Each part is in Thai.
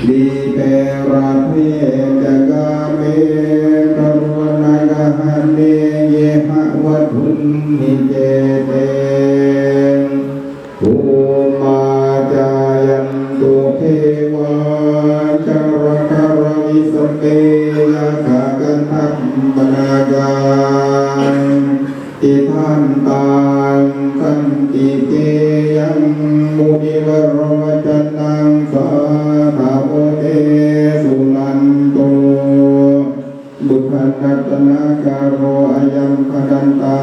ดีเปราเพจกาเมกรุณากหันเนเยหะวัตุนิเจเตภูมาจายันตุเทวาจารคารวิสเปยะขะกันทัพปนาการติทันตังคันติเกยังมุนิวรวจันตังสาภาโวเตสุนันโตบุคคลรัตนาการโรอายัมภดันตั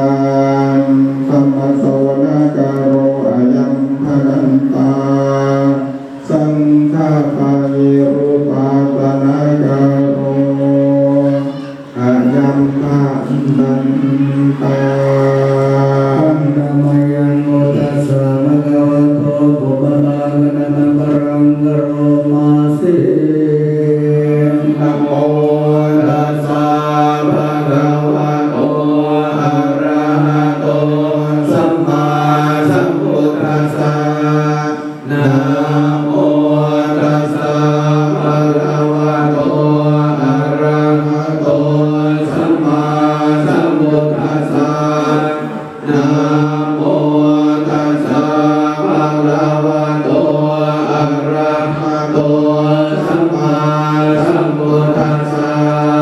งธัมมสวนาการโรอายัมภดันตังสังฆาปายิรูปาตนาการโรอายัมภดันตังธัมมังยังโมตัสสะภะคะวะโตปุพพะตานะนะปะรังกะโรมาสิ